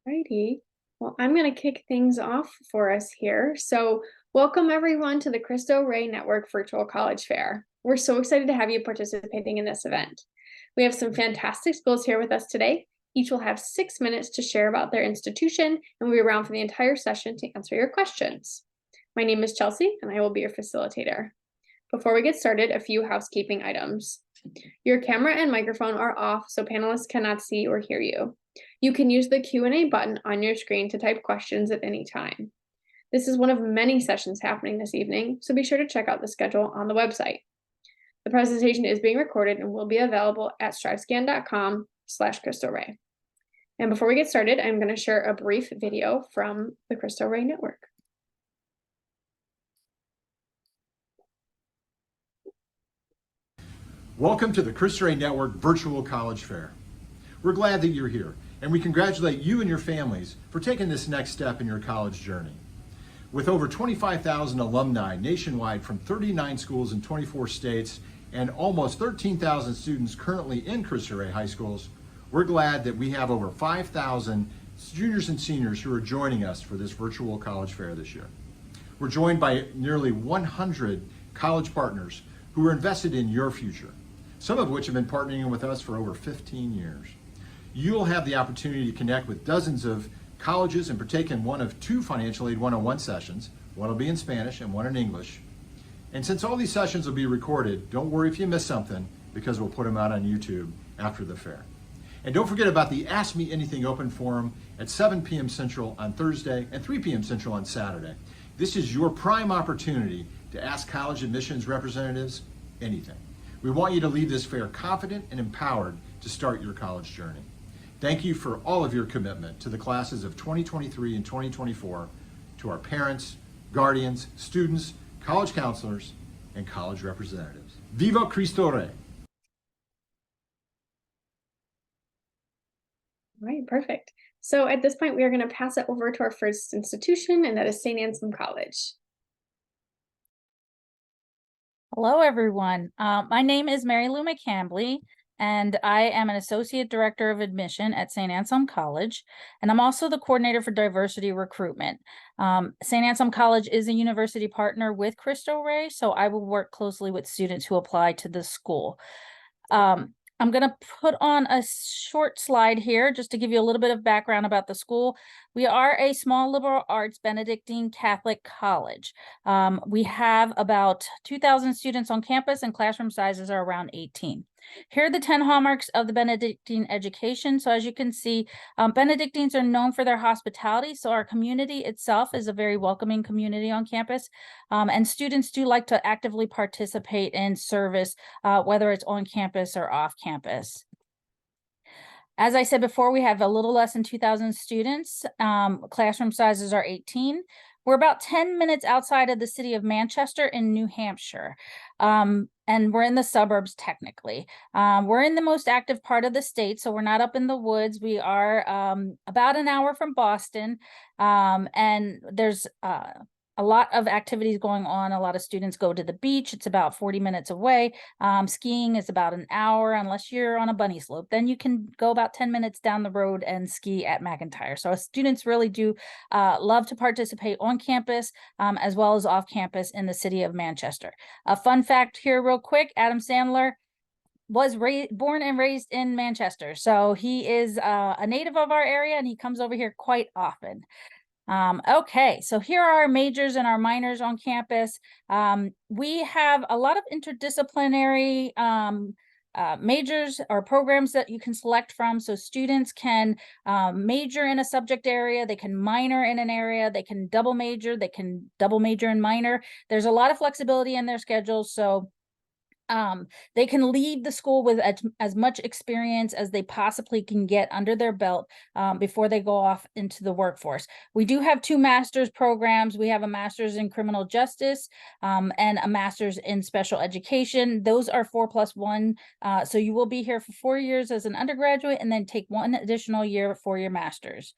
Righty. Well, I'm going to kick things off for us here. So, welcome everyone to the Cristo Rey Network Virtual College Fair. We're so excited to have you participating in this event. We have some fantastic schools here with us today. Each will have 6 minutes to share about their institution, and we'll be around for the entire session to answer your questions. My name is Chelsea, and I will be your facilitator. Before we get started, a few housekeeping items. Your camera and microphone are off, so panelists cannot see or hear you. You can use the Q&A button on your screen to type questions at any time. This is one of many sessions happening this evening, so be sure to check out the schedule on the website. The presentation is being recorded and will be available at strivescan.com/Cristo Rey. And before we get started, I'm going to share a brief video from the Cristo Rey Network. Welcome to the Cristo Rey Network Virtual College Fair. We're glad that you're here, and we congratulate you and your families for taking this next step in your college journey. With over 25,000 alumni nationwide from 39 schools in 24 states and almost 13,000 students currently in Cristo Rey high schools, we're glad that we have over 5,000 juniors and seniors who are joining us for this virtual college fair this year. We're joined by nearly 100 college partners who are invested in your future, some of which have been partnering with us for over 15 years. You'll have the opportunity to connect with dozens of colleges and partake in one of 2 financial aid one-on-one sessions. One will be in Spanish and one in English. And since all these sessions will be recorded, don't worry if you miss something, because we'll put them out on YouTube after the fair. And don't forget about the Ask Me Anything open forum at 7 p.m. Central on Thursday and 3 p.m. Central on Saturday. This is your prime opportunity to ask college admissions representatives anything. We want you to leave this fair confident and empowered to start your college journey. Thank you for all of your commitment to the classes of 2023 and 2024, to our parents, guardians, students, college counselors, and college representatives. Viva Cristo Rey! All right, perfect. So at this point, we are going to pass it over to our first institution, and that is St. Anselm College. Hello, everyone. My name is Mary Lou McCambly, and I am an Associate Director of Admission at St. Anselm College, and I'm also the Coordinator for Diversity Recruitment. St. Anselm College is a university partner with Cristo Rey, so I will work closely with students who apply to the school. I'm going to put on a short slide here just to give you a little bit of background about the school. We are a small liberal arts Benedictine Catholic college. We have about 2,000 students on campus, and classroom sizes are around 18. Here are the 10 hallmarks of the Benedictine education. So as you can see, Benedictines are known for their hospitality. So our community itself is a very welcoming community on campus. And students do like to actively participate in service, whether it's on campus or off campus. As I said before, we have a little less than 2,000 students. Classroom sizes are 18. We're about 10 minutes outside of the city of Manchester in New Hampshire. And we're in the suburbs technically. We're in the most active part of the state, so we're not up in the woods. We are about an hour from Boston, and there's a lot of activities going on. A lot of students go to the beach. It's about 40 minutes away. Skiing is about an hour, unless you're on a bunny slope. Then you can go about 10 minutes down the road and ski at McIntyre. So students really do love to participate on campus as well as off campus in the city of Manchester. A fun fact here real quick, Adam Sandler was born and raised in Manchester. So he is a native of our area, and he comes over here quite often. Okay, so here are our majors and our minors on campus. We have a lot of interdisciplinary majors or programs that you can select from. So students can major in a subject area, they can minor in an area, they can double major in minor. There's a lot of flexibility in their schedules, so they can leave the school with as much experience as they possibly can get under their belt before they go off into the workforce. We do have 2 master's programs. We have a master's in criminal justice and a master's in special education. Those are 4+1. So you will be here for 4 years as an undergraduate and then take 1 additional year for your master's.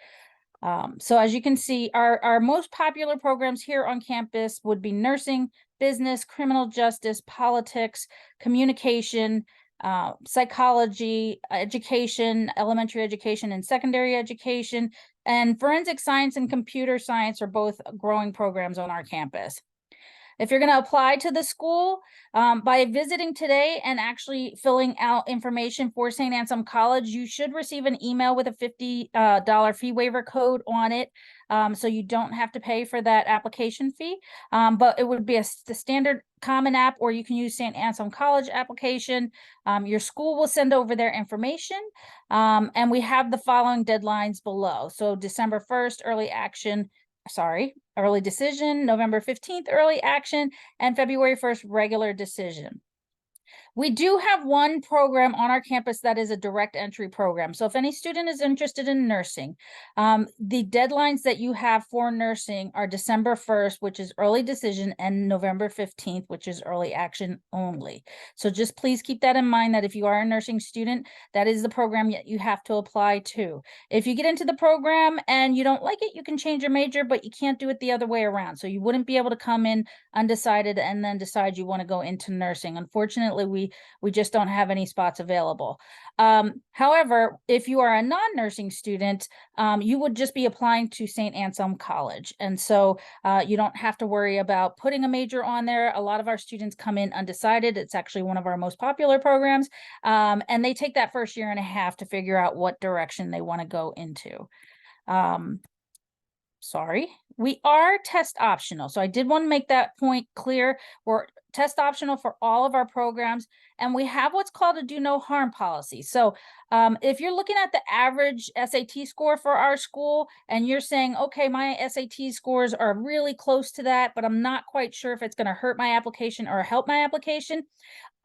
So as you can see, our most popular programs here on campus would be nursing, business, criminal justice, politics, communication, psychology, education, elementary education and secondary education, and forensic science and computer science are both growing programs on our campus. If you're going to apply to the school, by visiting today and actually filling out information for St. Anselm College, you should receive an email with a $50 fee waiver code on it. So you don't have to pay for that application fee, but it would be the standard Common App, or you can use St. Anselm College application. Your school will send over their information, and we have the following deadlines below. So December 1st, early decision, November 15th, early action, and February 1st, regular decision. We do have one program on our campus that is a direct entry program. So if any student is interested in nursing, the deadlines that you have for nursing are December 1st, which is early decision, and November 15th, which is early action only. So just please keep that in mind, that if you are a nursing student, that is the program that you have to apply to. If you get into the program and you don't like it, you can change your major, but you can't do it the other way around. So you wouldn't be able to come in undecided and then decide you want to go into nursing. Unfortunately, we just don't have any spots available. However, if you are a non-nursing student, you would just be applying to St. Anselm College. And so you don't have to worry about putting a major on there. A lot of our students come in undecided. It's actually one of our most popular programs. And they take that first year and a half to figure out what direction they want to go into. Sorry, we are test optional. So I did want to make that point clear. We're test optional for all of our programs, and we have what's called a do no harm policy. So if you're looking at the average SAT score for our school and you're saying, okay, my SAT scores are really close to that, but I'm not quite sure if it's going to hurt my application or help my application,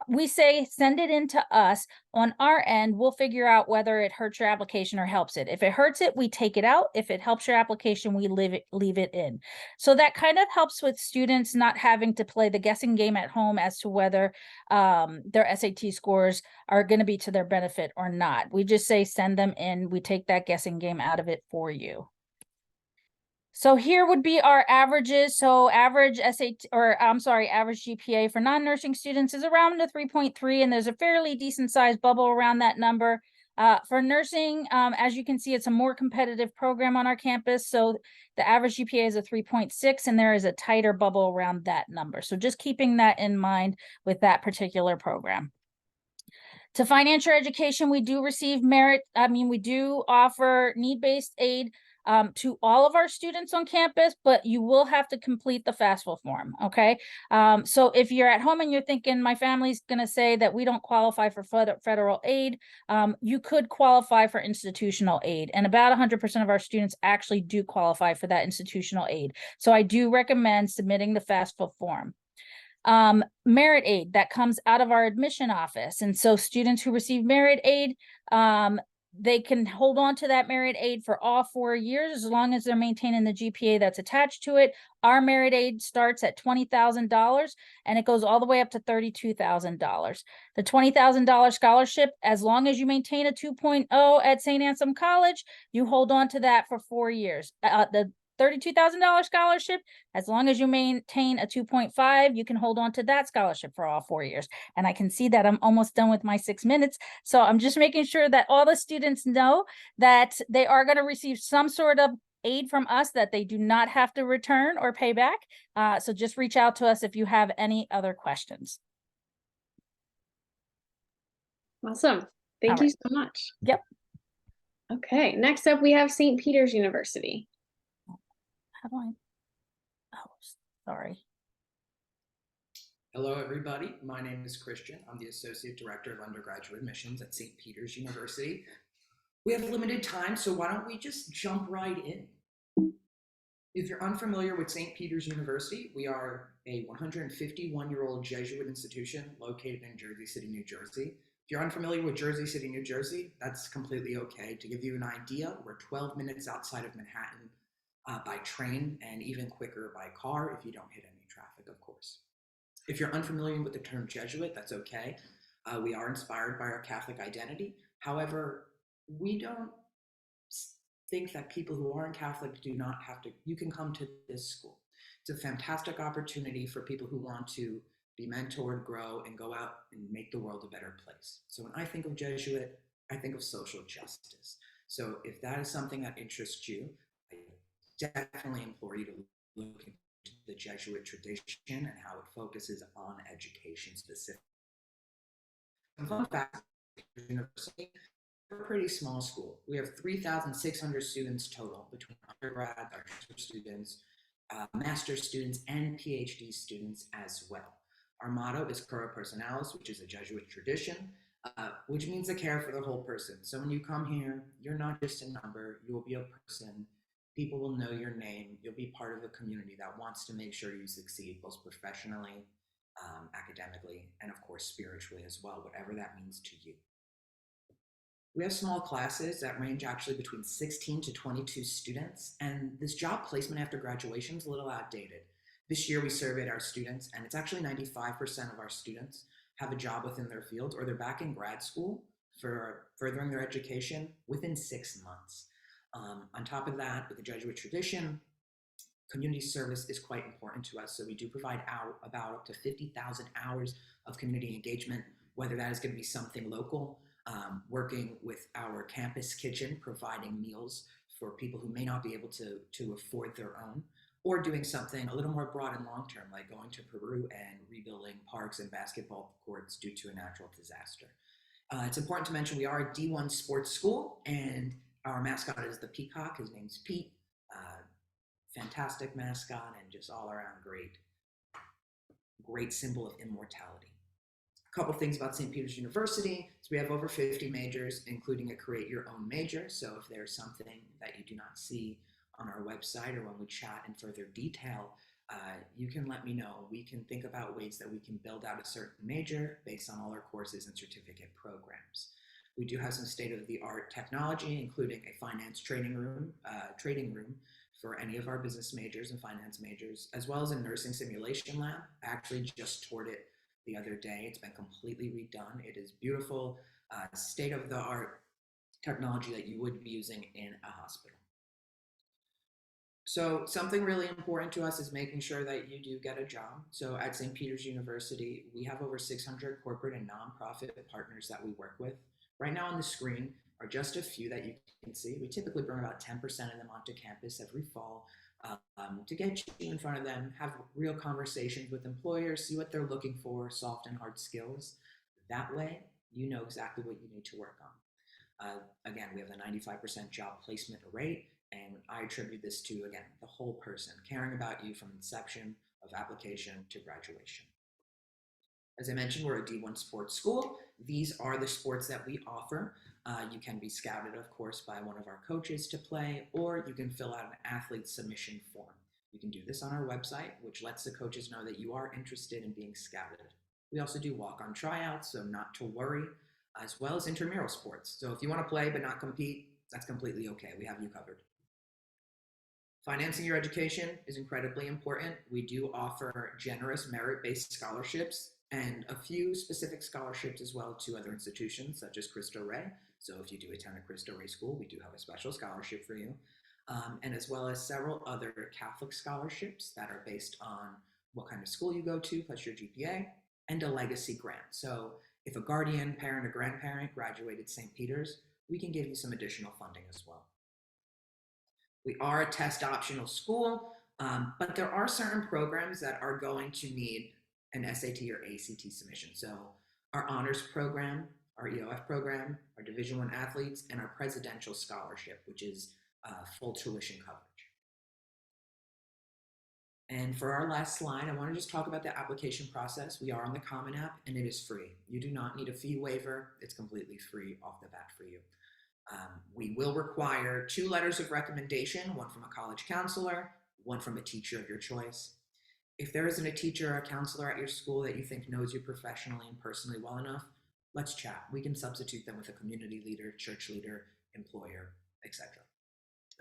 we say send it in to us. On our end, we'll figure out whether it hurts your application or helps it. If it hurts it, we take it out. If it helps your application, we leave it in. So that kind of helps with students not having to play the guessing game at home as to whether their SAT scores are going to be to their benefit or not. We just say send them in. We take that guessing game out of it for you. So here would be our averages. So average average GPA for non-nursing students is around a 3.3, and there's a fairly decent sized bubble around that number. For nursing, as you can see, it's a more competitive program on our campus. So the average GPA is a 3.6, and there is a tighter bubble around that number. So just keeping that in mind with that particular program. To finance your education, we do receive we do offer need-based aid to all of our students on campus, but you will have to complete the FAFSA form, okay? So if you're at home and you're thinking, my family's gonna say that we don't qualify for federal aid, you could qualify for institutional aid, and about 100% of our students actually do qualify for that institutional aid. So I do recommend submitting the FAFSA form. Merit aid that comes out of our admission office. And so students who receive merit aid, they can hold on to that merit aid for all 4 years as long as they're maintaining the GPA that's attached to it. Our merit aid starts at $20,000 and it goes all the way up to $32,000. The $20,000 scholarship, as long as you maintain a 2.0 at St. Anselm College, you hold on to that for 4 years. The $32,000 scholarship, as long as you maintain a 2.5, you can hold on to that scholarship for all 4 years. And I can see that I'm almost done with my 6 minutes. So I'm just making sure that all the students know that they are going to receive some sort of aid from us that they do not have to return or pay back. So just reach out to us if you have any other questions. Awesome. Thank you so much. Yep. Okay, next up we have St. Peter's University. How do I? Oh, sorry. Hello, everybody. My name is Christian. I'm the Associate Director of Undergraduate Admissions at St. Peter's University. We have limited time, so why don't we just jump right in? If you're unfamiliar with St. Peter's University, we are a 151-year-old Jesuit institution located in Jersey City, New Jersey. If you're unfamiliar with Jersey City, New Jersey, that's completely okay. To give you an idea, we're 12 minutes outside of Manhattan by train, and even quicker by car if you don't hit any traffic, of course. If you're unfamiliar with the term Jesuit, that's okay. We are inspired by our Catholic identity. However, we don't think that people who aren't Catholic do not have to, you can come to this school. It's a fantastic opportunity for people who want to be mentored, grow, and go out and make the world a better place. So when I think of Jesuit, I think of social justice. So if that is something that interests you, I definitely implore you to look into the Jesuit tradition and how it focuses on education specifically. Some fun facts: University, we're a pretty small school. We have 3,600 students total between undergrad, our students, master's students, and PhD students as well. Our motto is Cura Personalis, which is a Jesuit tradition, which means the care for the whole person. So when you come here, you're not just a number, you will be a person. People will know your name. You'll be part of a community that wants to make sure you succeed, both professionally, academically, and of course, spiritually as well, whatever that means to you. We have small classes that range actually between 16 to 22 students, and this job placement after graduation is a little outdated. This year we surveyed our students, and it's actually 95% of our students have a job within their field, or they're back in grad school for furthering their education within 6 months. On top of that, with the Jesuit tradition, community service is quite important to us. So we do provide about up to 50,000 hours of community engagement, whether that is going to be something local, working with our campus kitchen, providing meals for people who may not be able to afford their own, or doing something a little more broad and long-term, like going to Peru and rebuilding parks and basketball courts due to a natural disaster. It's important to mention we are a D1 sports school, and our mascot is the peacock. His name's Pete. Fantastic mascot and just all around great symbol of immortality. A couple things about St. Peter's University. So we have over 50 majors, including a create your own major. So if there's something that you do not see on our website or when we chat in further detail, you can let me know. We can think about ways that we can build out a certain major based on all our courses and certificate programs. We do have some state-of-the-art technology, including a finance trading room for any of our business majors and finance majors, as well as a nursing simulation lab. I actually just toured it the other day. It's been completely redone. It is beautiful, state-of-the-art technology that you would be using in a hospital. So something really important to us is making sure that you do get a job. So at St. Peter's University, we have over 600 corporate and nonprofit partners that we work with. Right now on the screen are just a few that you can see. We typically bring about 10% of them onto campus every fall to get you in front of them, have real conversations with employers, see what they're looking for, soft and hard skills. That way, you know exactly what you need to work on. Again, we have a 95% job placement rate, and I attribute this to, again, the whole person, caring about you from inception of application to graduation. As I mentioned, we're a D1 sports school. These are the sports that we offer. You can be scouted, of course, by one of our coaches to play, or you can fill out an athlete submission form. You can do this on our website, which lets the coaches know that you are interested in being scouted. We also do walk-on tryouts, so not to worry, as well as intramural sports. So if you want to play but not compete, that's completely okay. We have you covered. Financing your education is incredibly important. We do offer generous merit-based scholarships and a few specific scholarships as well to other institutions such as Cristo Rey. So if you do attend a Cristo Rey school, we do have a special scholarship for you. And as well as several other Catholic scholarships that are based on what kind of school you go to, plus your GPA, and a legacy grant. So if a guardian, parent, or grandparent graduated St. Peter's, we can give you some additional funding as well. We are a test optional school, but there are certain programs that are going to need an SAT or ACT submission. So our honors program, our EOF program, our Division I athletes, and our presidential scholarship, which is full tuition coverage. And for our last slide, I want to just talk about the application process. We are on the Common App, and it is free. You do not need a fee waiver. It's completely free off the bat for you. We will require 2 letters of recommendation, one from a college counselor, one from a teacher of your choice. If there isn't a teacher or a counselor at your school that you think knows you professionally and personally well enough, let's chat. We can substitute them with a community leader, church leader, employer, etc.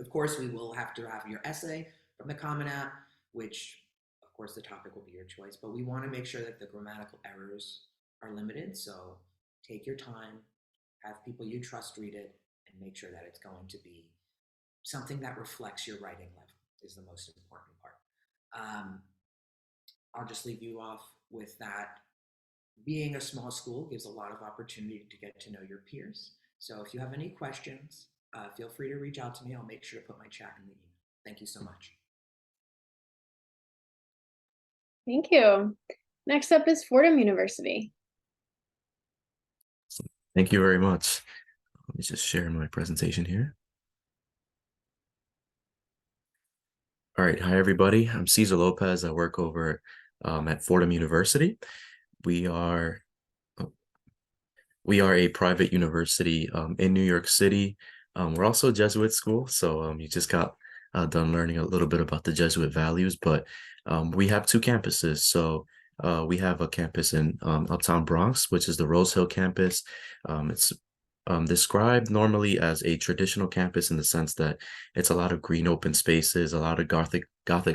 Of course, we will have to have your essay from the Common App, which, of course, the topic will be your choice, but we want to make sure that the grammatical errors are limited. So take your time, have people you trust read it, and make sure that it's going to be something that reflects your writing level is the most important part. I'll just leave you off with that. Being a small school gives a lot of opportunity to get to know your peers. So if you have any questions, feel free to reach out to me. I'll make sure to put my chat in the email. Thank you so much. Thank you. Next up is Fordham University. Thank you very much. Let me just share my presentation here. All right, hi everybody. I'm Cesar Lopez. I work over at Fordham University. We are a private university in New York City. We're also a Jesuit school, so you just got done learning a little bit about the Jesuit values, but we have two campuses. So we have a campus in Uptown Bronx, which is the Rose Hill campus. It's described normally as a traditional campus in the sense that it's a lot of green open spaces, a lot of Gothic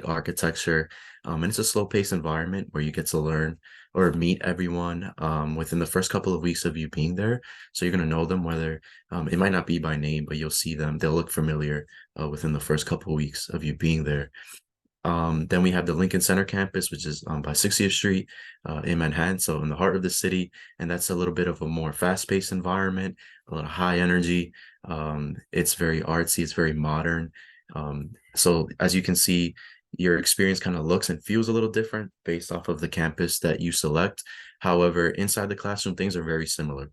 architecture, and it's a slow-paced environment where you get to learn or meet everyone within the first couple of weeks of you being there. So you're going to know them, whether it might not be by name, but you'll see them. They'll look familiar within the first couple of weeks of you being there. Then we have the Lincoln Center campus, which is by 60th Street in Manhattan, so in the heart of the city. And that's a little bit of a more fast-paced environment, a lot of high energy. It's very artsy, it's very modern. So as you can see, your experience kind of looks and feels a little different based off of the campus that you select. However, inside the classroom, things are very similar.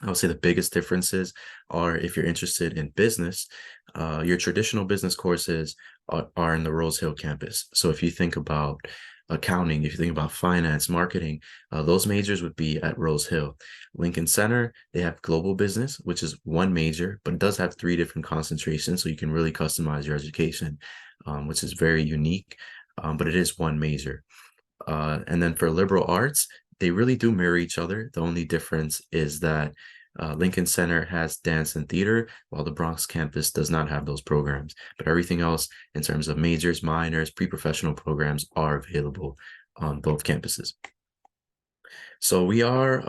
I would say the biggest differences are if you're interested in business, your traditional business courses are in the Rose Hill campus. So if you think about accounting, if you think about finance, marketing, those majors would be at Rose Hill. Lincoln Center, they have global business, which is one major, but it does have 3 different concentrations. So you can really customize your education, which is very unique, but it is one major. And then for liberal arts, they really do mirror each other. The only difference is that Lincoln Center has dance and theater, while the Bronx campus does not have those programs. But everything else in terms of majors, minors, pre-professional programs are available on both campuses. So we are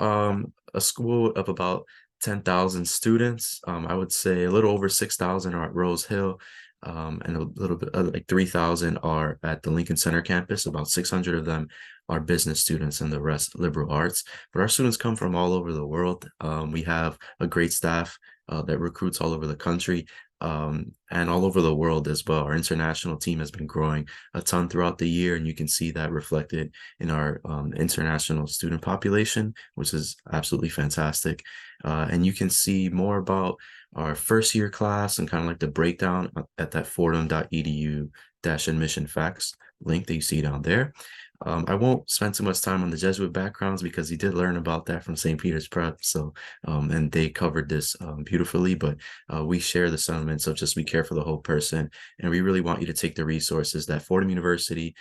a school of about 10,000 students. I would say a little over 6,000 are at Rose Hill. And a little bit like 3,000 are at the Lincoln Center campus. About 600 of them are business students and the rest liberal arts. But our students come from all over the world. We have a great staff that recruits all over the country and all over the world as well. Our international team has been growing a ton throughout the year, and you can see that reflected in our international student population, which is absolutely fantastic. And you can see more about our first year class and kind of like the breakdown at that fordham.edu-admission facts link that you see down there. I won't spend too much time on the Jesuit backgrounds because you did learn about that from St. Peter's Prep. So, and they covered this beautifully, but we share the sentiments of just we care for the whole person. And we really want you to take the resources that Fordham University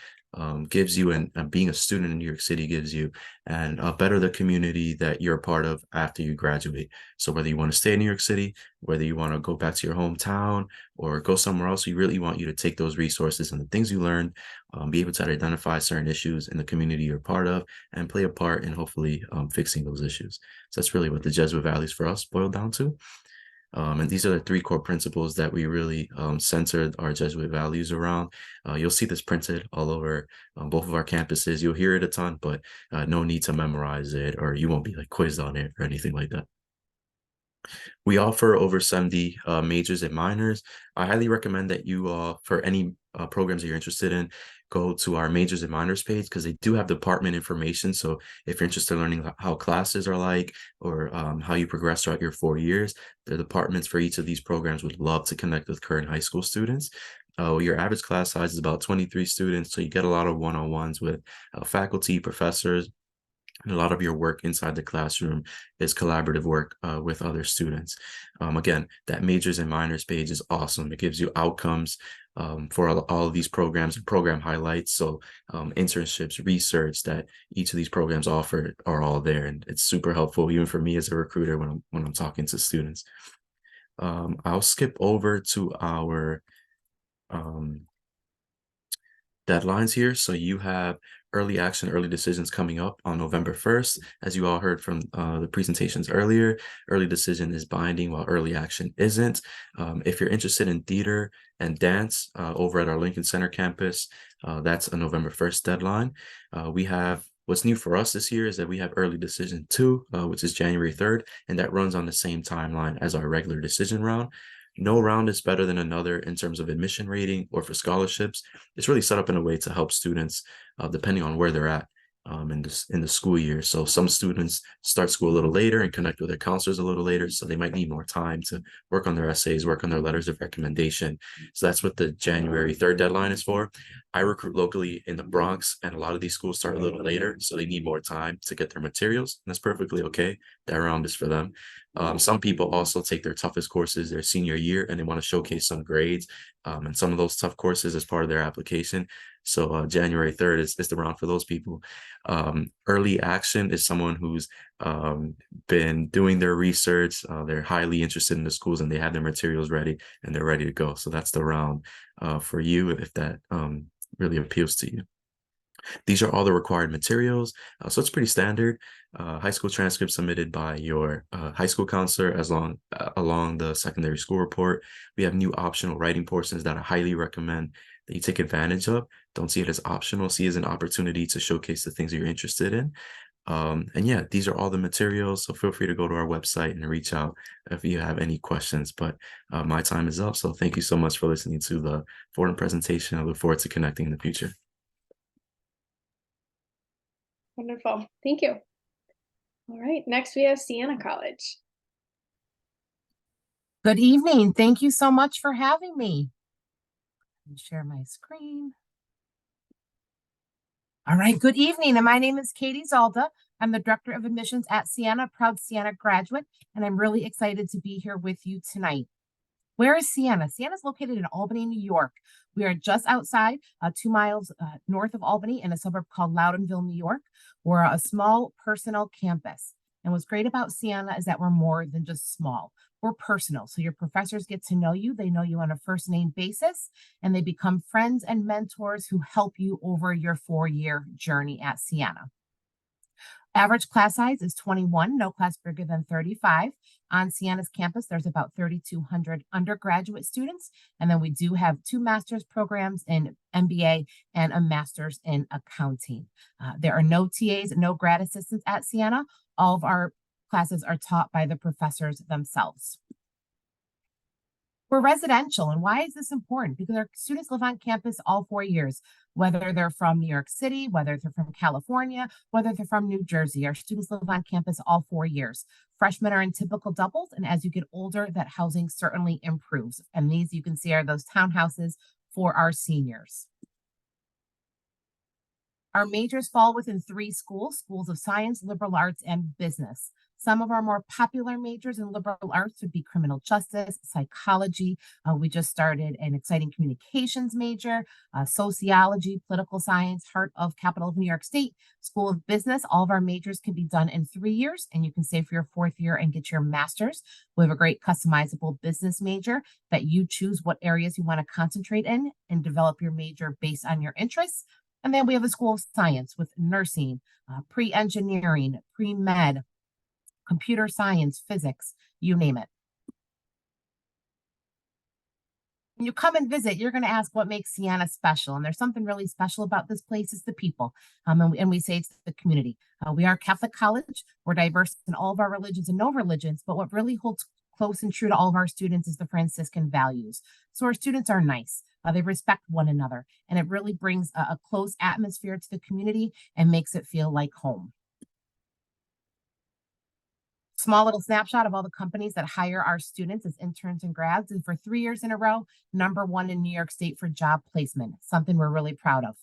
gives you and being a student in New York City gives you and better the community that you're a part of after you graduate. So whether you want to stay in New York City, whether you want to go back to your hometown or go somewhere else, we really want you to take those resources and the things you learned, be able to identify certain issues in the community you're part of and play a part in hopefully fixing those issues. So that's really what the Jesuit values for us boil down to. And these are the 3 core principles that we really centered our Jesuit values around. You'll see this printed all over both of our campuses. You'll hear it a ton, but no need to memorize it or you won't be like quizzed on it or anything like that. We offer over 70 majors and minors. I highly recommend that you, for any programs that you're interested in, go to our majors and minors page because they do have department information. So if you're interested in learning how classes are like or how you progress throughout your 4 years, the departments for each of these programs would love to connect with current high school students. Your average class size is about 23 students, so you get a lot of one-on-ones with faculty, professors, and a lot of your work inside the classroom is collaborative work with other students. Again, that majors and minors page is awesome. It gives you outcomes for all of these programs and program highlights. So internships, research that each of these programs offer are all there. And it's super helpful, even for me as a recruiter when I'm talking to students. I'll skip over to our deadlines here. So you have early action, early decisions coming up on November 1st. As you all heard from the presentations earlier, early decision is binding while early action isn't. If you're interested in theater and dance over at our Lincoln Center campus, that's a November 1st deadline. We have what's new for us this year is that we have early decision 2, which is January 3rd, and that runs on the same timeline as our regular decision round. No round is better than another in terms of admission rating or for scholarships. It's really set up in a way to help students depending on where they're at in the school year. So some students start school a little later and connect with their counselors a little later, so they might need more time to work on their essays, work on their letters of recommendation. So that's what the January 3rd deadline is for. I recruit locally in the Bronx, and a lot of these schools start a little later, so they need more time to get their materials, and that's perfectly okay. That round is for them. Some people also take their toughest courses their senior year, and they want to showcase some grades and some of those tough courses as part of their application. So January 3rd is the round for those people. Early action is someone who's been doing their research. They're highly interested in the schools and they have their materials ready and they're ready to go. So that's the round for you if that really appeals to you. These are all the required materials. So it's pretty standard. High school transcript submitted by your high school counselor along the secondary school report. We have new optional writing portions that I highly recommend that you take advantage of. Don't see it as optional, see it as an opportunity to showcase the things that you're interested in. And yeah, these are all the materials. So feel free to go to our website and reach out if you have any questions. But my time is up. So thank you so much for listening to the Fordham presentation. I look forward to connecting in the future. Wonderful. Thank you. All right. Next, we have Siena College. Good evening. Thank you so much for having me. Let me share my screen. All right. Good evening. And my name is Katie Zalda. I'm the Director of Admissions at Siena, proud Siena graduate, and I'm really excited to be here with you tonight. Where is Siena? Siena is located in Albany, New York. We are just outside, 2 miles north of Albany in a suburb called Loudonville, New York. We're a small personal campus. And what's great about Siena is that we're more than just small. We're personal. So your professors get to know you. They know you on a first name basis, and they become friends and mentors who help you over your 4-year journey at Siena. Average class size is 21, no class bigger than 35. On Siena's campus, there's about 3,200 undergraduate students, and then we do have 2 master's programs in MBA and a master's in accounting. There are no TAs, no grad assistants at Siena. All of our classes are taught by the professors themselves. We're residential, and why is this important? Because our students live on campus all 4 years, whether they're from New York City, whether they're from California, whether they're from New Jersey. Our students live on campus all 4 years. Freshmen are in typical doubles, and as you get older, that housing certainly improves. And these you can see are those townhouses for our seniors. Our majors fall within 3 schools of science, liberal arts, and business. Some of our more popular majors in liberal arts would be criminal justice, psychology. We just started an exciting communications major, sociology, political science, heart of Capital of New York State, School of Business. All of our majors can be done in 3 years, and you can stay for your 4th year and get your master's. We have a great customizable business major that you choose what areas you want to concentrate in and develop your major based on your interests. And then we have the School of Science with nursing, pre-engineering, pre-med, computer science, physics, you name it. When you come and visit, you're going to ask what makes Siena special. And there's something really special about this place. It's the people. And we say it's the community. We are a Catholic college. We're diverse in all of our religions and no religions. But what really holds close and true to all of our students is the Franciscan values. So our students are nice. They respect one another. And it really brings a close atmosphere to the community and makes it feel like home. Small little snapshot of all the companies that hire our students as interns and grads. And for 3 years in a row, #1 in New York State for job placement, something we're really proud of.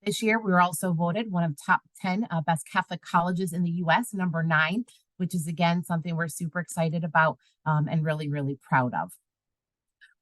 This year, we were also voted one of the top 10 best Catholic colleges in the US, #9, which is, again, something we're super excited about and really, really proud of.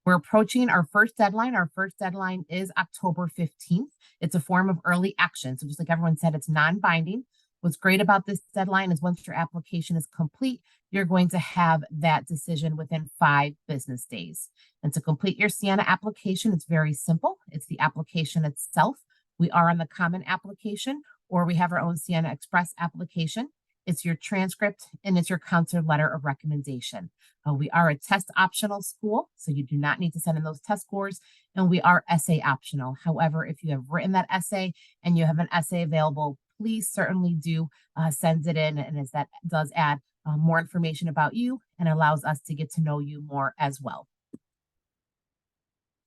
We're approaching our first deadline. Our first deadline is October 15th. It's a form of early action. So just like everyone said, it's non-binding. What's great about this deadline is once your application is complete, you're going to have that decision within 5 business days. And to complete your Siena application, it's very simple. It's the application itself. We are on the Common application, or we have our own Siena Express application. It's your transcript and it's your counselor letter of recommendation. We are a test optional school, so you do not need to send in those test scores, and we are essay optional. However, if you have written that essay and you have an essay available, please certainly do send it in, and as that does add more information about you and allows us to get to know you more as well.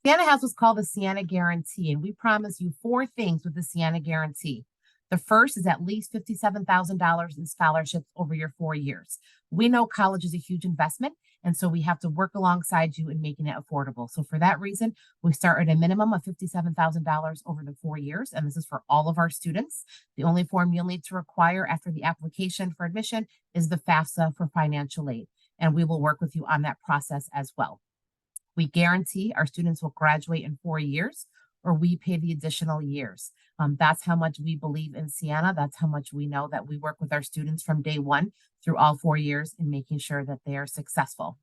Siena has what's called the Siena Guarantee, and we promise you 4 things with the Siena Guarantee. The first is at least $57,000 in scholarships over your 4 years. We know college is a huge investment, and so we have to work alongside you in making it affordable. So for that reason, we start at a minimum of $57,000 over the 4 years, and this is for all of our students. The only form you'll need to require after the application for admission is the FAFSA for financial aid, and we will work with you on that process as well. We guarantee our students will graduate in 4 years, or we pay the additional years. That's how much we believe in Siena. That's how much we know that we work with our students from day 1 through all 4 years in making sure that they are successful.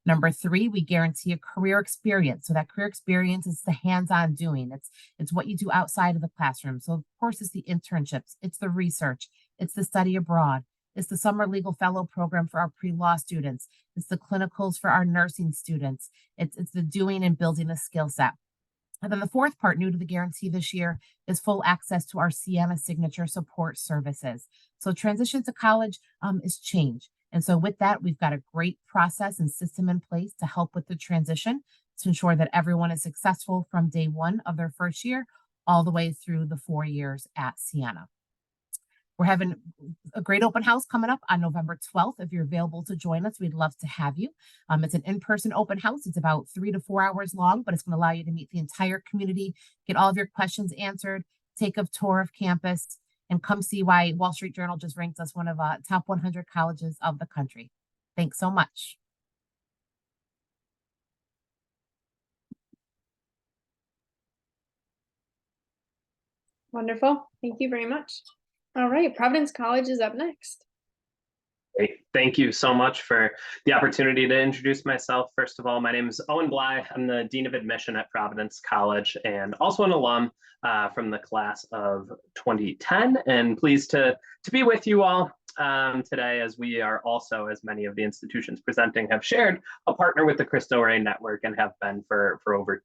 Number 3, we guarantee a career experience. So that career experience is the hands-on doing. It's what you do outside of the classroom. So of course, it's the internships, it's the research, it's the study abroad, it's the summer legal fellow program for our pre-law students, it's the clinicals for our nursing students, it's the doing and building a skill set. And then the 4th part, new to the guarantee this year, is full access to our Siena Signature support services. So transition to college is change. And so with that, we've got a great process and system in place to help with the transition to ensure that everyone is successful from day 1 of their first year all the way through the 4 years at Siena. We're having a great open house coming up on November 12th. If you're available to join us, we'd love to have you. It's an in-person open house. It's about 3 to 4 hours long, but it's going to allow you to meet the entire community, get all of your questions answered, take a tour of campus, and come see why Wall Street Journal just ranked us one of top 100 colleges of the country. Thanks so much. Wonderful. Thank you very much. All right, Providence College is up next. Great. Thank you so much for the opportunity to introduce myself. First of all, my name is Owen Bly. I'm the Dean of Admission at Providence College and also an alum from the class of 2010, and pleased to be with you all today, as we are also, as many of the institutions presenting have shared, a partner with the Cristo Rey network and have been for over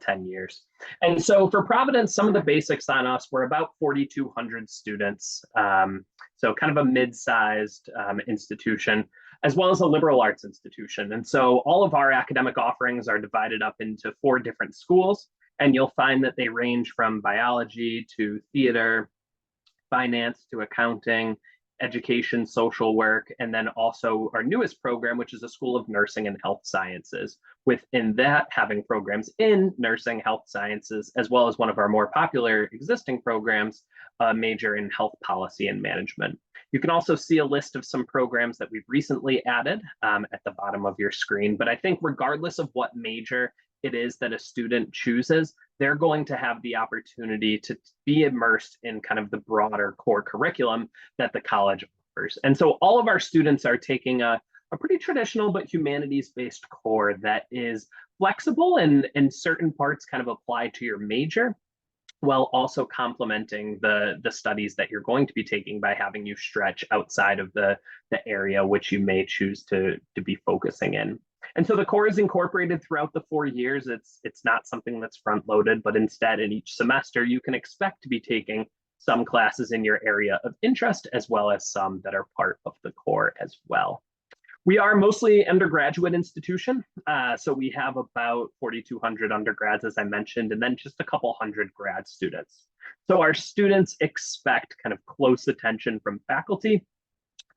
10 years. And so for Providence, some of the basics on us, we're about 4,200 students. So kind of a mid-sized institution, as well as a liberal arts institution. And so all of our academic offerings are divided up into 4 different schools, and you'll find that they range from biology to theater, finance to accounting, education, social work, and then also our newest program, which is a School of Nursing and Health Sciences. Within that, having programs in nursing, health sciences, as well as one of our more popular existing programs, a major in health policy and management. You can also see a list of some programs that we've recently added at the bottom of your screen, but I think regardless of what major it is that a student chooses, they're going to have the opportunity to be immersed in kind of the broader core curriculum that the college offers. And so all of our students are taking a pretty traditional but humanities-based core that is flexible and in certain parts kind of apply to your major, while also complementing the studies that you're going to be taking by having you stretch outside of the area which you may choose to be focusing in. And so the core is incorporated throughout the 4 years. It's not something that's front loaded, but instead in each semester, you can expect to be taking some classes in your area of interest, as well as some that are part of the core as well. We are mostly undergraduate institution. So we have about 4,200 undergrads, as I mentioned, and then just a couple hundred grad students. So our students expect kind of close attention from faculty,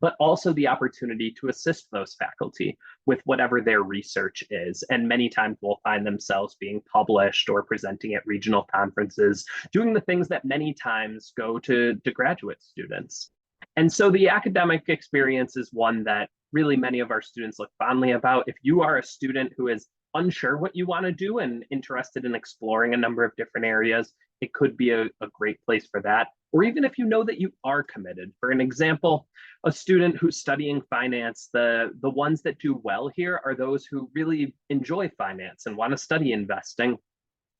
but also the opportunity to assist those faculty with whatever their research is. And many times we'll find themselves being published or presenting at regional conferences, doing the things that many times go to graduate students. And so the academic experience is one that really many of our students look fondly about. If you are a student who is unsure what you want to do and interested in exploring a number of different areas, it could be a great place for that. or even if you know that you are committed. For an example, a student who's studying finance, the ones that do well here are those who really enjoy finance and want to study investing,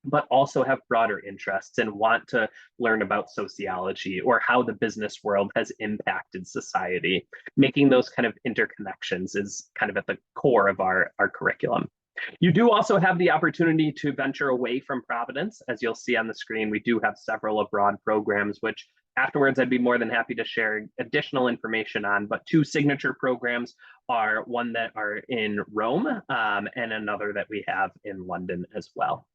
but also have broader interests and want to learn about sociology or how the business world has impacted society. Making those kind of interconnections is kind of at the core of our curriculum. You do also have the opportunity to venture away from Providence. As you'll see on the screen, we do have several abroad programs, which afterwards I'd be more than happy to share additional information on. But two signature programs are one that are in Rome and another that we have in London as well.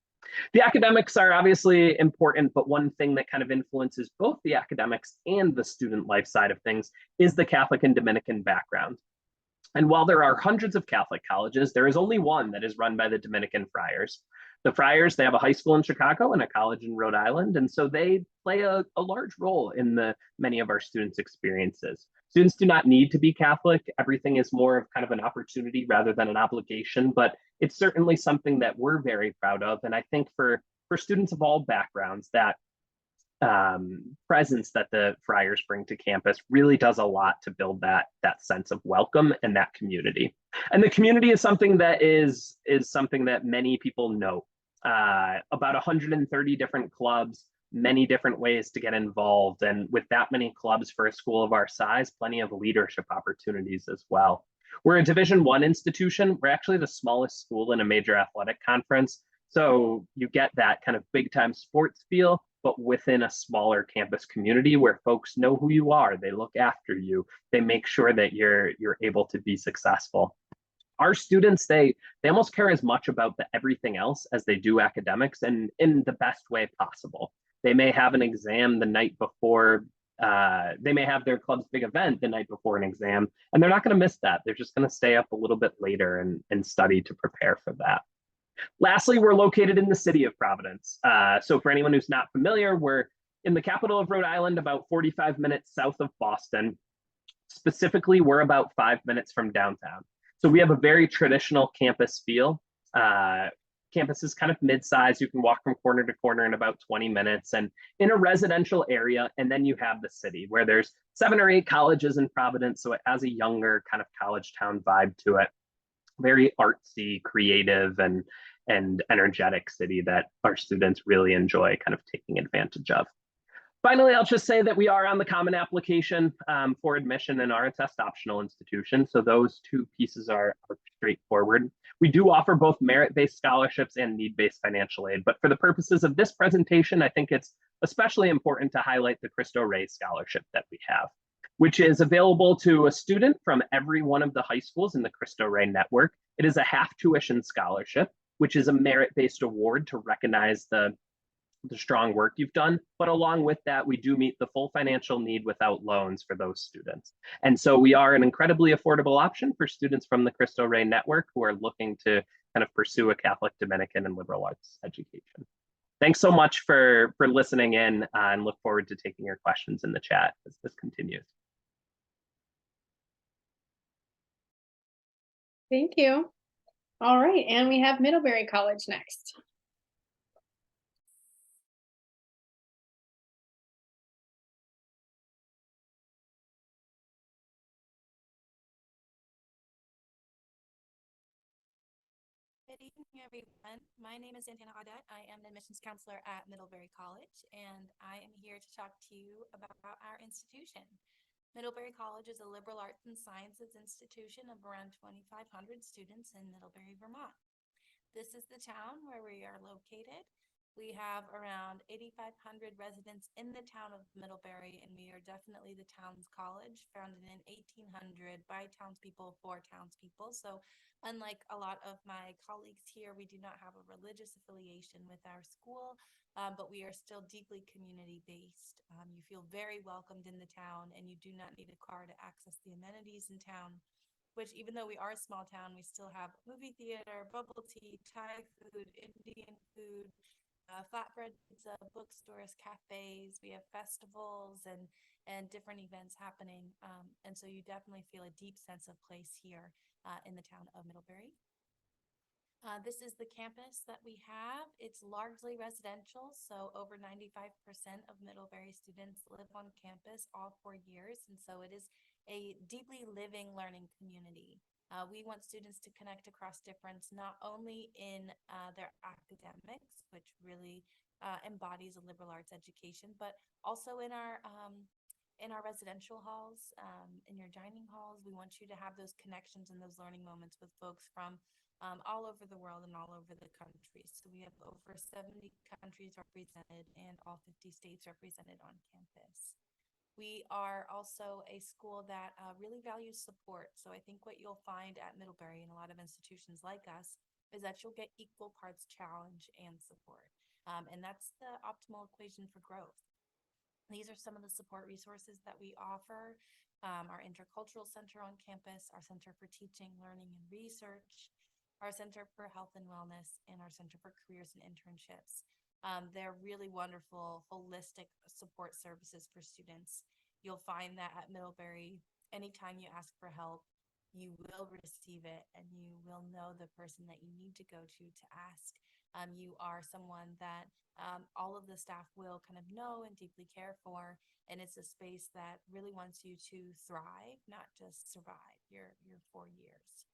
The academics are obviously important, but one thing that kind of influences both the academics and the student life side of things is the Catholic and Dominican background. And while there are hundreds of Catholic colleges, there is only one that is run by the Dominican Friars. The Friars, they have a high school in Chicago and a college in Rhode Island, and so they play a large role in many of our students' experiences. Students do not need to be Catholic. Everything is more of kind of an opportunity rather than an obligation, but it's certainly something that we're very proud of. And I think for students of all backgrounds, that presence that the Friars bring to campus really does a lot to build that sense of welcome and that community. And the community is something that is something that many people know. About 130 different clubs, many different ways to get involved. And with that many clubs for a school of our size, plenty of leadership opportunities as well. We're a Division I institution. We're actually the smallest school in a major athletic conference. So you get that kind of big time sports feel, but within a smaller campus community where folks know who you are, they look after you, they make sure that you're able to be successful. Our students, they almost care as much about the everything else as they do academics, and in the best way possible. They may have an exam the night before, they may have their club's big event the night before an exam, and they're not going to miss that. They're just going to stay up a little bit later and study to prepare for that. Lastly, we're located in the city of Providence. So for anyone who's not familiar, we're in the capital of Rhode Island, about 45 minutes south of Boston. Specifically, we're about 5 minutes from downtown. So we have a very traditional campus feel. Campus is kind of mid-size. You can walk from corner to corner in about 20 minutes and in a residential area. And then you have the city where there's 7 or 8 colleges in Providence. So it has a younger kind of college town vibe to it. Very artsy, creative, and energetic city that our students really enjoy kind of taking advantage of. Finally, I'll just say that we are on the Common Application for admission and are a test optional institution. So those two pieces are straightforward. We do offer both merit-based scholarships and need-based financial aid. But for the purposes of this presentation, I think it's especially important to highlight the Cristo Rey scholarship that we have, which is available to a student from every one of the high schools in the Cristo Rey network. It is a half tuition scholarship, which is a merit-based award to recognize the strong work you've done. But along with that, we do meet the full financial need without loans for those students. And so we are an incredibly affordable option for students from the Cristo Rey network who are looking to kind of pursue a Catholic, Dominican, and liberal arts education. Thanks so much for listening in and look forward to taking your questions in the chat as this continues. Thank you. All right, and we have Middlebury College next. Good evening, everyone. My name is Santana Audet. I am an admissions counselor at Middlebury College, and I am here to talk to you about our institution. Middlebury College is a liberal arts and sciences institution of around 2,500 students in Middlebury, Vermont. This is the town where we are located. We have around 8,500 residents in the town of Middlebury, and we are definitely the town's college, founded in 1800 by townspeople for townspeople. So unlike a lot of my colleagues here, we do not have a religious affiliation with our school, but we are still deeply community-based. You feel very welcomed in the town, and you do not need a car to access the amenities in town, which even though we are a small town, we still have movie theater, bubble tea, Thai food, Indian food, flatbread pizza, bookstores, cafes. We have festivals and different events happening. And so you definitely feel a deep sense of place here in the town of Middlebury. This is the campus that we have. It's largely residential, so over 95% of Middlebury students live on campus all 4 years, and so it is a deeply living learning community. We want students to connect across difference, not only in their academics, which really embodies a liberal arts education, but also in our residential halls, in your dining halls. We want you to have those connections and those learning moments with folks from all over the world and all over the country. So we have over 70 countries represented and all 50 states represented on campus. We are also a school that really values support. So I think what you'll find at Middlebury and a lot of institutions like us is that you'll get equal parts challenge and support. And that's the optimal equation for growth. These are some of the support resources that we offer. Our Intercultural Center on campus, our Center for Teaching, Learning, and Research, our Center for Health and Wellness, and our Center for Careers and Internships. They're really wonderful, holistic support services for students. You'll find that at Middlebury, anytime you ask for help, you will receive it and you will know the person that you need to go to ask. You are someone that all of the staff will kind of know and deeply care for, and it's a space that really wants you to thrive, not just survive your 4 years.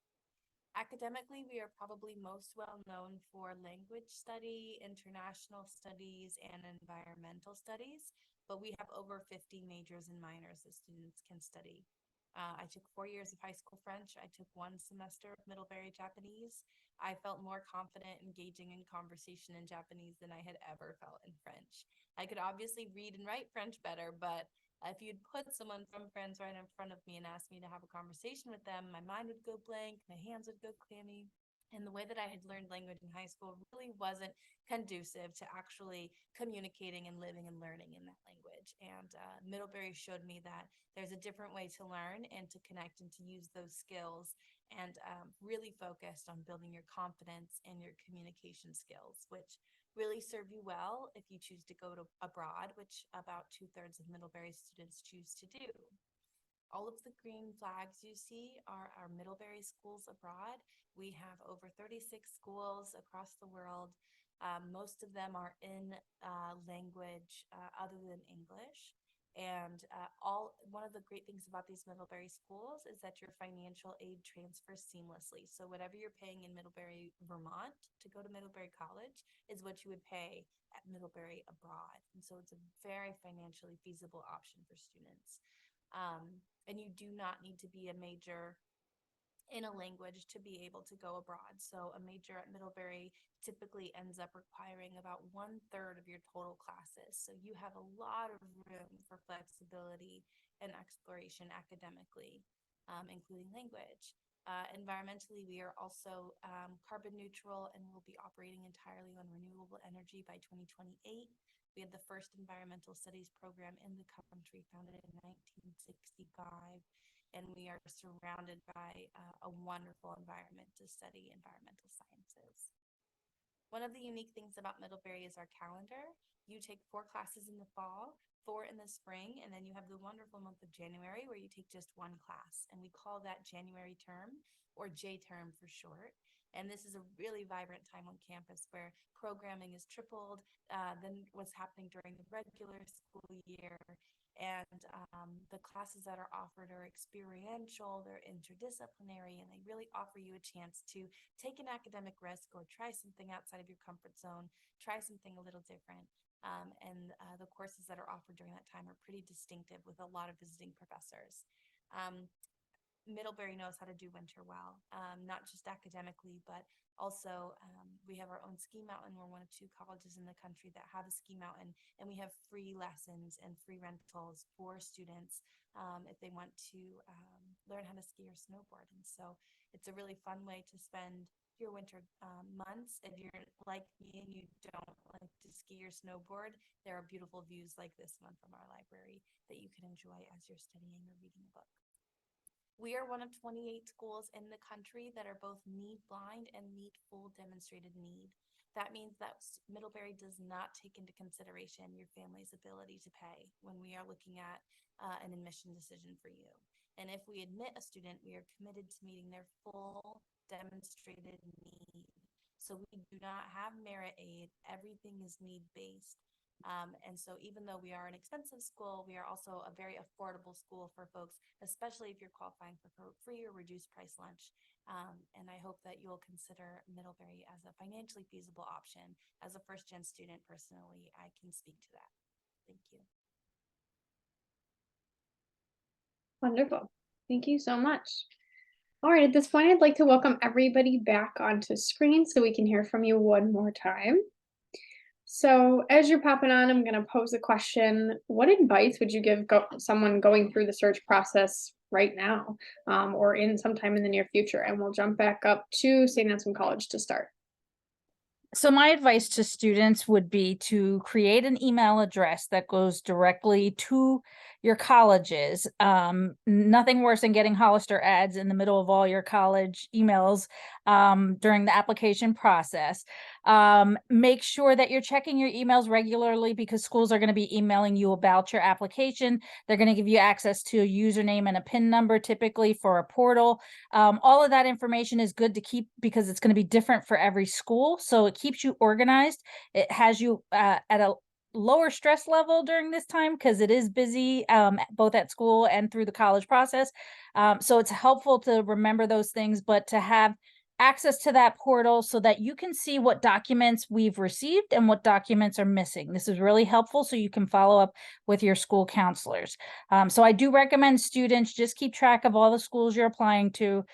Academically, we are probably most well known for language study, international studies, and environmental studies, but we have over 50 majors and minors that students can study. I took 4 years of high school French. I took 1 semester of Middlebury Japanese. I felt more confident engaging in conversation in Japanese than I had ever felt in French. I could obviously read and write French better, but if you'd put someone from France right in front of me and asked me to have a conversation with them, my mind would go blank, my hands would go clammy. And the way that I had learned language in high school really wasn't conducive to actually communicating and living and learning in that language. And Middlebury showed me that there's a different way to learn and to connect and to use those skills, and really focused on building your confidence and your communication skills, which really serve you well if you choose to go to abroad, which about 2/3 of Middlebury students choose to do. All of the green flags you see are our Middlebury schools abroad. We have over 36 schools across the world. Most of them are in language other than English. And one of the great things about these Middlebury schools is that your financial aid transfers seamlessly. So whatever you're paying in Middlebury, Vermont to go to Middlebury College is what you would pay at Middlebury abroad. And so it's a very financially feasible option for students. And you do not need to be a major in a language to be able to go abroad. So a major at Middlebury typically ends up requiring about 1/3 of your total classes. So you have a lot of room for flexibility and exploration academically, including language. Environmentally, we are also carbon neutral and will be operating entirely on renewable energy by 2028. We had the first environmental studies program in the country, founded in 1965, and we are surrounded by a wonderful environment to study environmental sciences. One of the unique things about Middlebury is our calendar. You take 4 classes in the fall, 4 in the spring, and then you have the wonderful month of January where you take just 1 class. And we call that January term, or J term for short. And this is a really vibrant time on campus where programming is tripled than what's happening during the regular school year. And the classes that are offered are experiential, they're interdisciplinary, and they really offer you a chance to take an academic risk or try something outside of your comfort zone, try something a little different. And the courses that are offered during that time are pretty distinctive with a lot of visiting professors. Middlebury knows how to do winter well, not just academically, but also we have our own ski mountain. We're one of 2 colleges in the country that have a ski mountain, and we have free lessons and free rentals for students if they want to learn how to ski or snowboard. And so it's a really fun way to spend your winter months. If you're like me and you don't like to ski or snowboard, there are beautiful views like this one from our library that you can enjoy as you're studying or reading a book. We are one of 28 schools in the country that are both need blind and meet full demonstrated need. That means that Middlebury does not take into consideration your family's ability to pay when we are looking at an admission decision for you. And if we admit a student, we are committed to meeting their full demonstrated need. So we do not have merit aid. Everything is need-based. And so even though we are an expensive school, we are also a very affordable school for folks, especially if you're qualifying for free or reduced price lunch. And I hope that you'll consider Middlebury as a financially feasible option. As a first-gen student, personally, I can speak to that. Thank you. Wonderful. Thank you so much. All right, at this point, I'd like to welcome everybody back onto screen so we can hear from you one more time. So as you're popping on, I'm going to pose a question. What advice would you give someone going through the search process right now, or in sometime in the near future? And we'll jump back up to St. Anselm College to start. So my advice to students would be to create an email address that goes directly to your colleges. Nothing worse than getting Hollister ads in the middle of all your college emails during the application process. Make sure that you're checking your emails regularly, because schools are going to be emailing you about your application. They're going to give you access to a username and a PIN number, typically for a portal. All of that information is good to keep because it's going to be different for every school. So it keeps you organized. It has you at a lower stress level during this time because it is busy both at school and through the college process. So it's helpful to remember those things, but to have access to that portal so that you can see what documents we've received and what documents are missing. This is really helpful so you can follow up with your school counselors. So I do recommend students just keep track of all the schools you're applying to,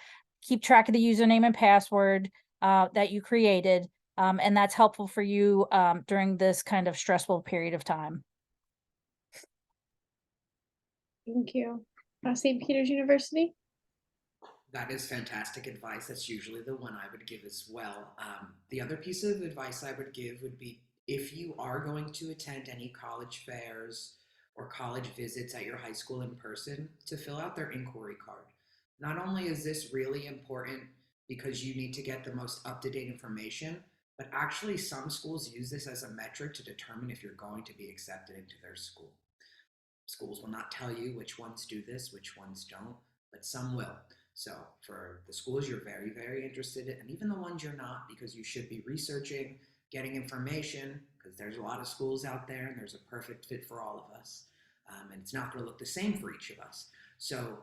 keep track of the username and password that you created. And that's helpful for you during this kind of stressful period of time. Thank you. St. Peter's University. That is fantastic advice. That's usually the one I would give as well. The other piece of advice I would give would be, if you are going to attend any college fairs or college visits at your high school in person, to fill out their inquiry card. Not only is this really important because you need to get the most up-to-date information, but actually some schools use this as a metric to determine if you're going to be accepted into their school. Schools will not tell you which ones do this, which ones don't, but some will. So for the schools you're very, very interested in, and even the ones you're not, because you should be researching, getting information, because there's a lot of schools out there and there's a perfect fit for all of us. And it's not going to look the same for each of us. So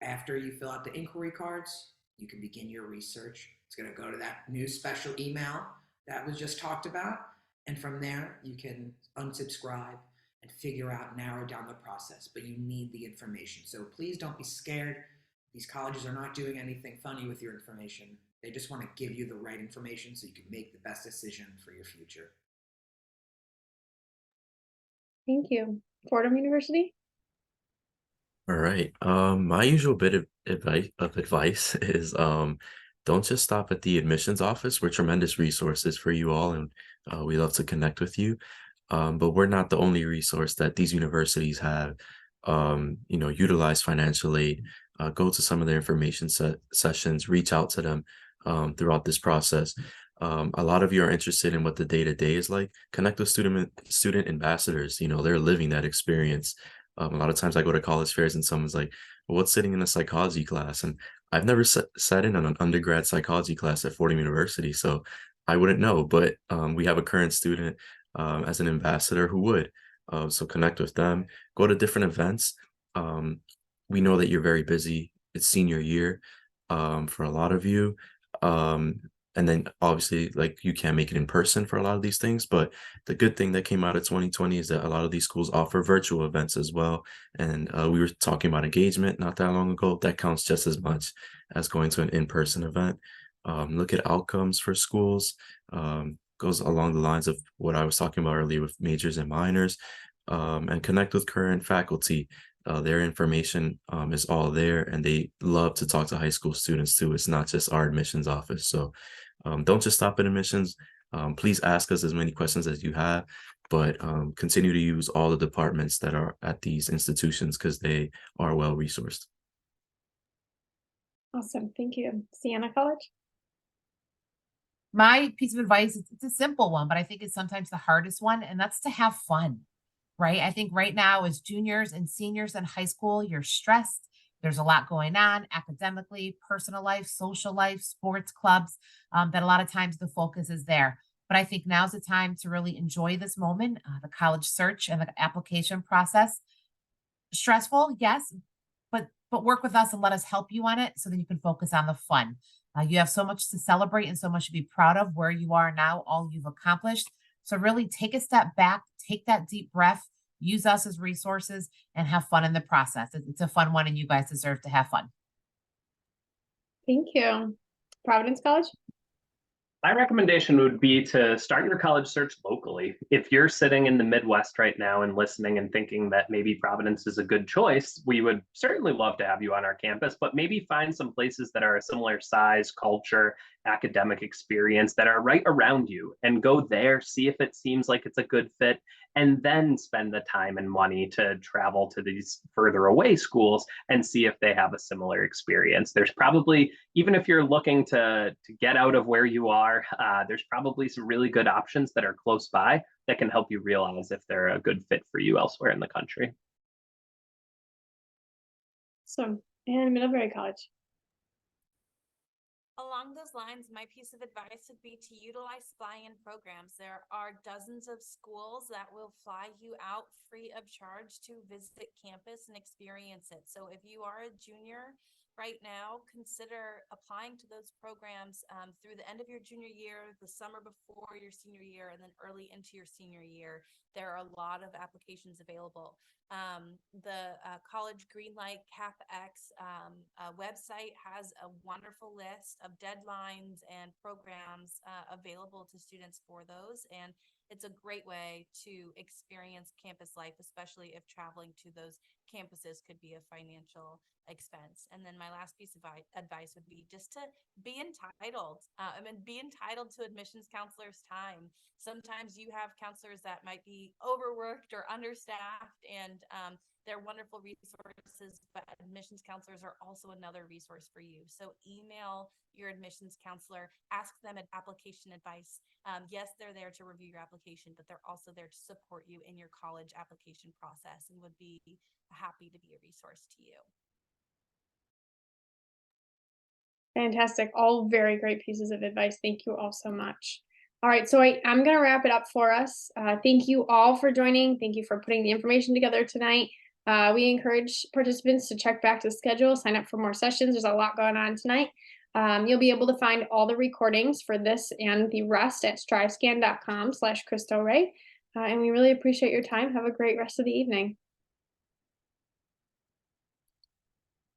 after you fill out the inquiry cards, you can begin your research. It's going to go to that new special email that was just talked about. And from there, you can unsubscribe and figure out, narrow down the process. But you need the information. So please don't be scared. These colleges are not doing anything funny with your information. They just want to give you the right information so you can make the best decision for your future. Thank you. Fordham University. All right. My usual bit of advice is don't just stop at the admissions office. We're tremendous resources for you all, and we love to connect with you. But we're not the only resource that these universities have. Utilize financial aid. Go to some of their information sessions, reach out to them throughout this process. A lot of you are interested in what the day-to-day is like. Connect with student ambassadors. They're living that experience. A lot of times I go to college fairs and someone's like, well, what's sitting in a psychology class? And I've never sat in on an undergrad psychology class at Fordham University, so I wouldn't know. But we have a current student as an ambassador who would. So connect with them, go to different events. We know that you're very busy. It's senior year for a lot of you. And then obviously, like, you can't make it in person for a lot of these things. But the good thing that came out of 2020 is that a lot of these schools offer virtual events as well. And we were talking about engagement not that long ago. That counts just as much as going to an in-person event. Look at outcomes for schools. Goes along the lines of what I was talking about earlier with majors and minors, and connect with current faculty. Their information is all there, and they love to talk to high school students too. It's not just our admissions office. So don't just stop at admissions. Please ask us as many questions as you have, but continue to use all the departments that are at these institutions because they are well resourced. Awesome. Thank you. Siena College. My piece of advice, it's a simple one, but I think it's sometimes the hardest one, and that's to have fun, right? I think right now as juniors and seniors in high school, you're stressed, There's a lot going on academically, personal life, social life, sports clubs, that a lot of times the focus is there. But I think now's the time to really enjoy this moment, the college search and the application process. Stressful, yes, but work with us and let us help you on it so that you can focus on the fun. You have so much to celebrate and so much to be proud of where you are now, all you've accomplished. So really take a step back, take that deep breath, use us as resources, and have fun in the process. It's a fun one, and you guys deserve to have fun. Thank you. Providence College? My recommendation would be to start your college search locally. If you're sitting in the Midwest right now and listening and thinking that maybe Providence is a good choice, we would certainly love to have you on our campus, but maybe find some places that are a similar size, culture, academic experience that are right around you and go there, see if it seems like it's a good fit, and then spend the time and money to travel to these further away schools and see if they have a similar experience. There's probably, even if you're looking to get out of where you are, there's probably some really good options that are close by that can help you realize if they're a good fit for you elsewhere in the country. So, and Middlebury College. Along those lines, my piece of advice would be to utilize fly-in programs. There are dozens of schools that will fly you out free of charge to visit campus and experience it. So if you are a junior right now, consider applying to those programs through the end of your junior year, the summer before your senior year, and then early into your senior year. There are a lot of applications available. The College Greenlight CapX website has a wonderful list of deadlines and programs available to students for those. And it's a great way to experience campus life, especially if traveling to those campuses could be a financial expense. And then my last piece of advice would be just to be entitled. Be entitled to admissions counselors' time. Sometimes you have counselors that might be overworked or understaffed, and they're wonderful resources, but admissions counselors are also another resource for you. So email your admissions counselor, ask them application advice. Yes, they're there to review your application, but they're also there to support you in your college application process and would be happy to be a resource to you. Fantastic. All very great pieces of advice. Thank you all so much. All right, so I'm going to wrap it up for us. Thank you all for joining. Thank you for putting the information together tonight. We encourage participants to check back to the schedule, sign up for more sessions. There's a lot going on tonight. You'll be able to find all the recordings for this and the rest at strivescan.com/Cristo Rey. And we really appreciate your time. Have a great rest of the evening.